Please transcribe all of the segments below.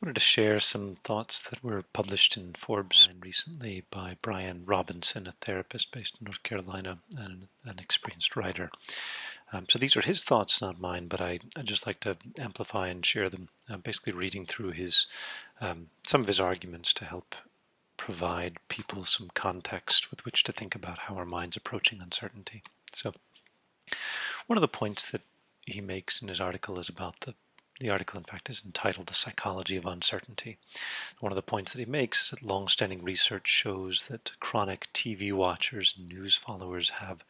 Wanted to share some thoughts that were published in Forbes recently by Brian Robinson, a therapist based in North Carolina and an experienced writer. So these are his thoughts, not mine, but I just like to amplify and share them, basically reading through his some of his arguments to help provide people some context with which to think about how our mind's approaching uncertainty. So one of the points that he makes in his article is about the article, in fact, is entitled The Psychology of Uncertainty. One of the points that he makes is that long-standing research shows that chronic TV watchers and news followers have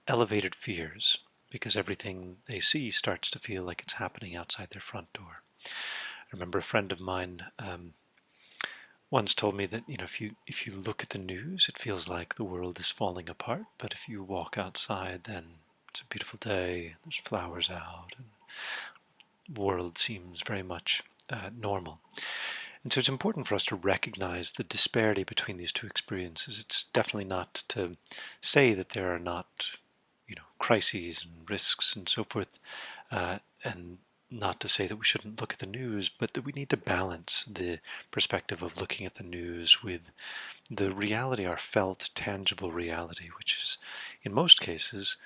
elevated fears because everything they see starts to feel like it's happening outside their front door. I remember a friend of mine once told me that if you look at the news, it feels like the world is falling apart, but if you walk outside, then it's a beautiful day, there's flowers out, and the world seems very much normal. And so it's important for us to recognize the disparity between these two experiences. It's definitely not to say that there are not, crises and risks and so forth, and not to say that we shouldn't look at the news, but that we need to balance the perspective of looking at the news with the reality, our felt, tangible reality, which is, in most cases,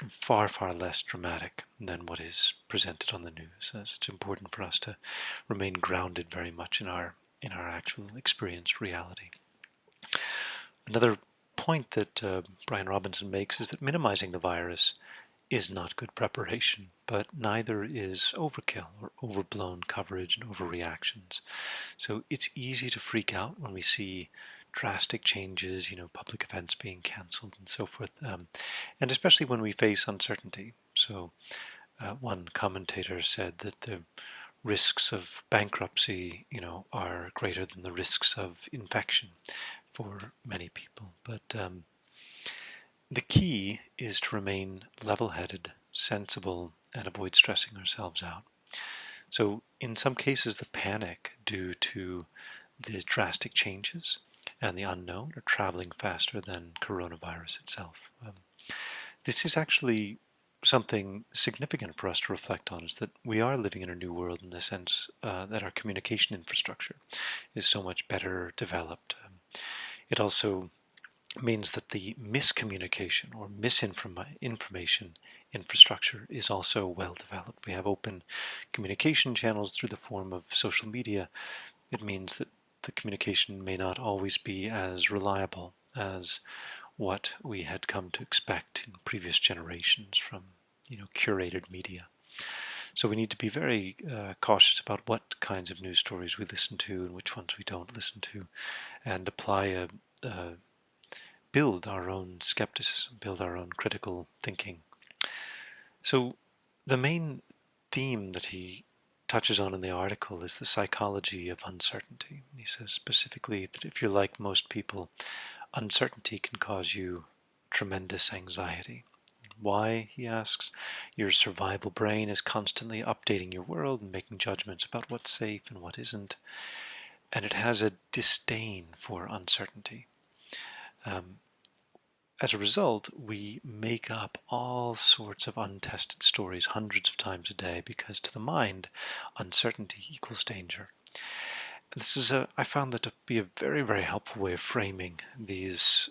far, far less dramatic than what is presented on the news. As it's important for us to remain grounded very much in our actual experienced reality. Another point that Brian Robinson makes is that minimizing the virus is not good preparation, but neither is overkill or overblown coverage and overreactions. So it's easy to freak out when we see drastic changes, public events being cancelled and so forth, and especially when we face uncertainty. So one commentator said that the risks of bankruptcy, are greater than the risks of infection for many people. But the key is to remain level-headed, sensible, and avoid stressing ourselves out. So in some cases, the panic due to the drastic changes and the unknown are traveling faster than coronavirus itself. This is actually something significant for us to reflect on, is that we are living in a new world in the sense that our communication infrastructure is so much better developed. It also means that the miscommunication or misinformation infrastructure is also well developed. We have open communication channels through the form of social media. It means that the communication may not always be as reliable as what we had come to expect in previous generations from curated media. So we need to be very cautious about what kinds of news stories we listen to and which ones we don't listen to, and apply build our own skepticism, build our own critical thinking. So the main theme that he touches on in the article is the psychology of uncertainty. He says specifically that if you're like most people, uncertainty can cause you tremendous anxiety. Why, he asks? Your survival brain is constantly updating your world and making judgments about what's safe and what isn't, and it has a disdain for uncertainty. As a result, we make up all sorts of untested stories hundreds of times a day because to the mind, uncertainty equals danger. I found that to be a very, very helpful way of framing these,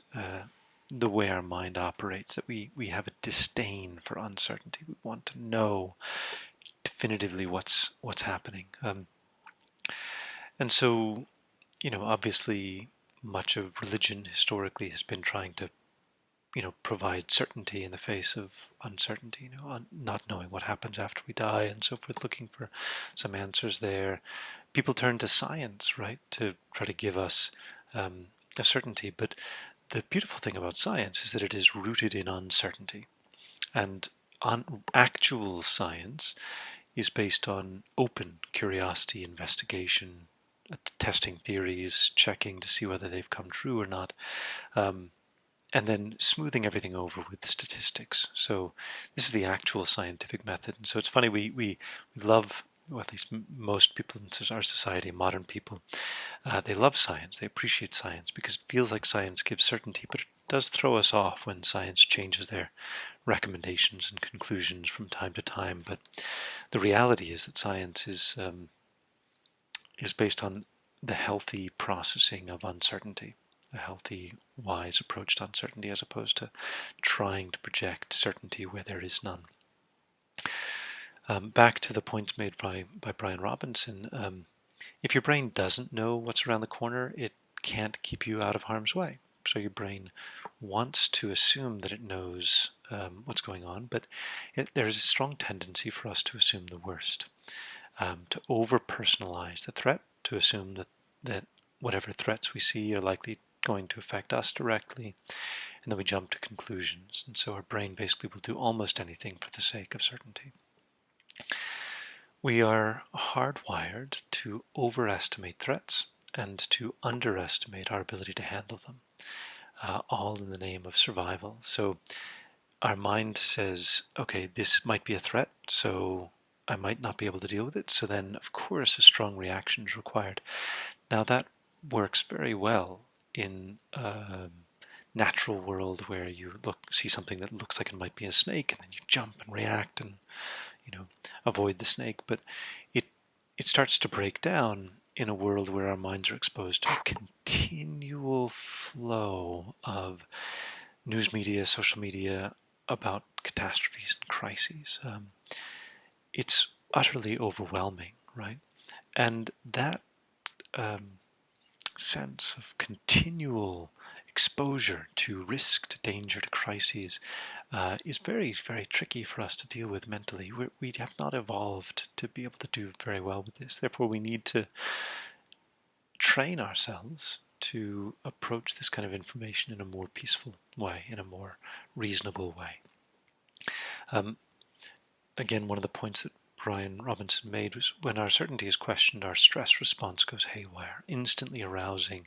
the way our mind operates, that we have a disdain for uncertainty. We want to know definitively what's happening. And so, obviously much of religion historically has been trying to provide certainty in the face of uncertainty, not knowing what happens after we die and so forth, looking for some answers there. People turn to science, right, to try to give us a certainty. But the beautiful thing about science is that it is rooted in uncertainty. And actual science is based on open curiosity, investigation, testing theories, checking to see whether they've come true or not. And then smoothing everything over with statistics. So this is the actual scientific method. And so it's funny, we love, well, at least most people in our society, modern people, they love science, they appreciate science because it feels like science gives certainty, but it does throw us off when science changes their recommendations and conclusions from time to time. But the reality is that science is is based on the healthy processing of uncertainty, a healthy, wise approach to uncertainty, as opposed to trying to project certainty where there is none. Back to the points made by Brian Robinson, if your brain doesn't know what's around the corner, it can't keep you out of harm's way. So your brain wants to assume that it knows what's going on, but there's a strong tendency for us to assume the worst, to over-personalize the threat, to assume that whatever threats we see are likely going to affect us directly, and then we jump to conclusions. And so our brain basically will do almost anything for the sake of certainty. We are hardwired to overestimate threats and to underestimate our ability to handle them, all in the name of survival. So our mind says, okay, this might be a threat, so I might not be able to deal with it. So then, of course, a strong reaction is required. Now that works very well in a natural world where you see something that looks like it might be a snake, and then you jump and react and avoid the snake. But it starts to break down in a world where our minds are exposed to a continual flow of news media, social media about catastrophes and crises. It's utterly overwhelming, right? And that sense of continual exposure to risk, to danger, to crises is very, very tricky for us to deal with mentally. We have not evolved to be able to do very well with this. Therefore, we need to train ourselves to approach this kind of information in a more peaceful way, in a more reasonable way. Again, one of the points that Brian Robinson made was when our certainty is questioned, our stress response goes haywire, instantly arousing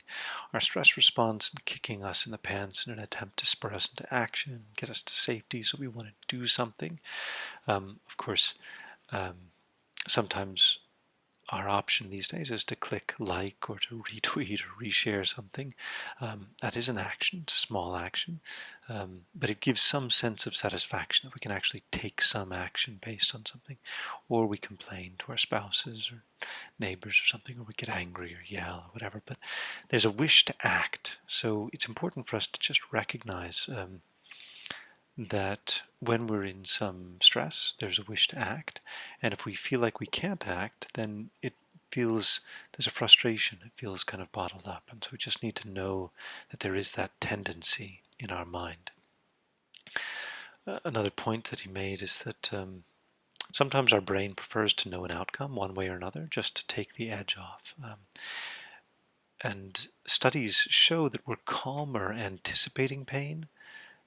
our stress response and kicking us in the pants in an attempt to spur us into action, get us to safety, so we want to do something. Of course, sometimes our option these days is to click like or to retweet or reshare something. That is an action, it's a small action, but it gives some sense of satisfaction that we can actually take some action based on something. Or we complain to our spouses or neighbors or something, or we get angry or yell or whatever, but there's a wish to act. So it's important for us to just recognize that when we're in some stress, there's a wish to act. And if we feel like we can't act, then it feels there's a frustration. It feels kind of bottled up. And so we just need to know that there is that tendency in our mind. Another point that he made is that sometimes our brain prefers to know an outcome one way or another, just to take the edge off. And studies show that we're calmer anticipating pain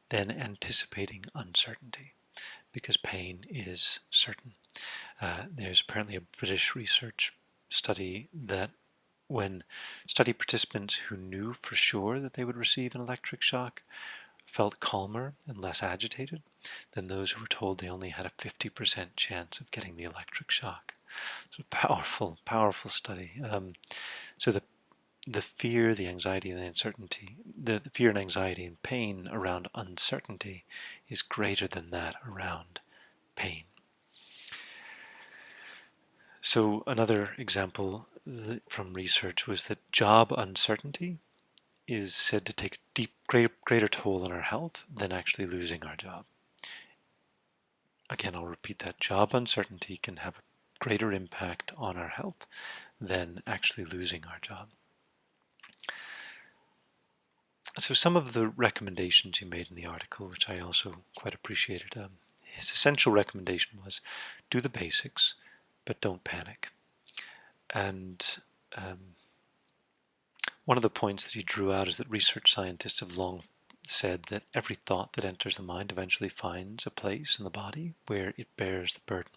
than anticipating uncertainty, because pain is certain. There's apparently a British research study that when study participants who knew for sure that they would receive an electric shock felt calmer and less agitated than those who were told they only had a 50% chance of getting the electric shock. So powerful, powerful study. So the fear, the anxiety, and the uncertainty, the fear and anxiety and pain around uncertainty is greater than that around pain. So another example from research was that job uncertainty is said to take a greater toll on our health than actually losing our job. Again, I'll repeat that. Job uncertainty can have a greater impact on our health than actually losing our job. So some of the recommendations he made in the article, which I also quite appreciated, his essential recommendation was do the basics, but don't panic. And one of the points that he drew out is that research scientists have long said that every thought that enters the mind eventually finds a place in the body where it bears the burden.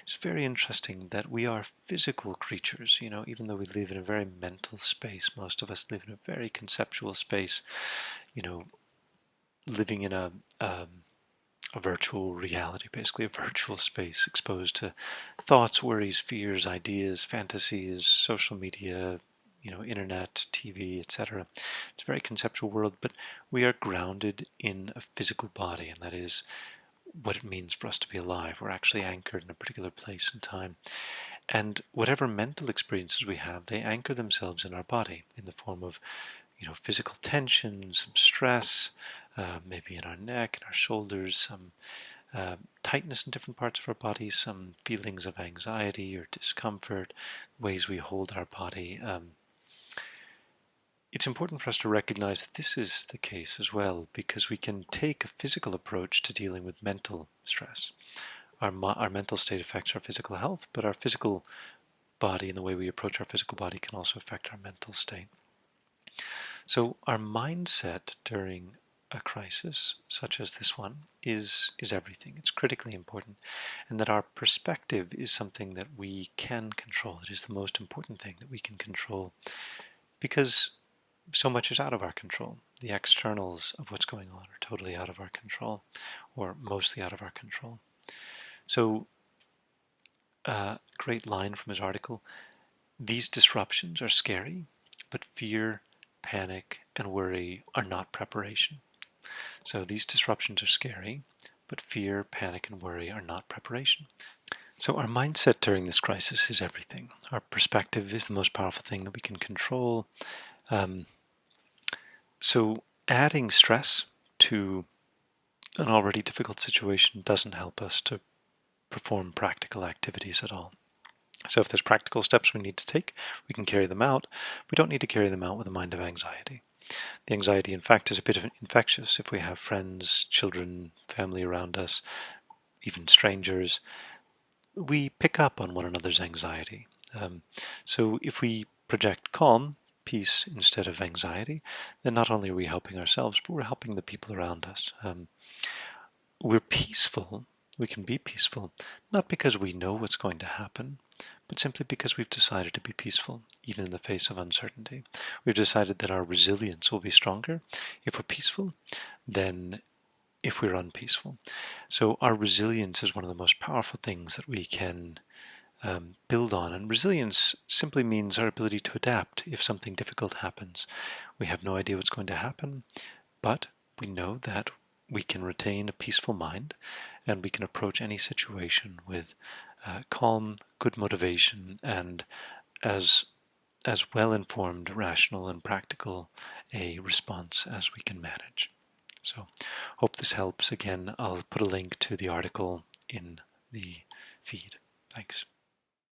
It's very interesting that we are physical creatures, even though we live in a very mental space. Most of us live in a very conceptual space, living in a virtual reality, basically a virtual space exposed to thoughts, worries, fears, ideas, fantasies, social media, internet, TV, etc. It's a very conceptual world, but we are grounded in a physical body, and that is what it means for us to be alive. We're actually anchored in a particular place and time. And whatever mental experiences we have, they anchor themselves in our body in the form of, physical tension, some stress, maybe in our neck, in our shoulders, some tightness in different parts of our body, some feelings of anxiety or discomfort, ways we hold our body. It's important for us to recognize that this is the case as well, because we can take a physical approach to dealing with mental stress. Our mental state affects our physical health, but our physical body and the way we approach our physical body can also affect our mental state. So our mindset during a crisis such as this one is everything. It's critically important, and that our perspective is something that we can control. It is the most important thing that we can control, because so much is out of our control. The externals of what's going on are totally out of our control, or mostly out of our control. So, great line from his article: these disruptions are scary, but fear, panic, and worry are not preparation. So these disruptions are scary, but fear, panic, and worry are not preparation. So our mindset during this crisis is everything. Our perspective is the most powerful thing that we can control. So adding stress to an already difficult situation doesn't help us to perform practical activities at all. So if there's practical steps we need to take, we can carry them out. We don't need to carry them out with a mind of anxiety. The anxiety, in fact, is a bit of infectious. If we have friends, children, family around us, even strangers, we pick up on one another's anxiety. So if we project calm, peace instead of anxiety, then not only are we helping ourselves, but we're helping the people around us. We're peaceful. We can be peaceful, not because we know what's going to happen, but simply because we've decided to be peaceful, even in the face of uncertainty. We've decided that our resilience will be stronger if we're peaceful than if we're unpeaceful. So our resilience is one of the most powerful things that we can build on. And resilience simply means our ability to adapt if something difficult happens. We have no idea what's going to happen, but we know that we can retain a peaceful mind, and we can approach any situation with calm, good motivation, and as well-informed, rational, and practical a response as we can manage. So, hope this helps. Again, I'll put a link to the article in the feed. Thanks.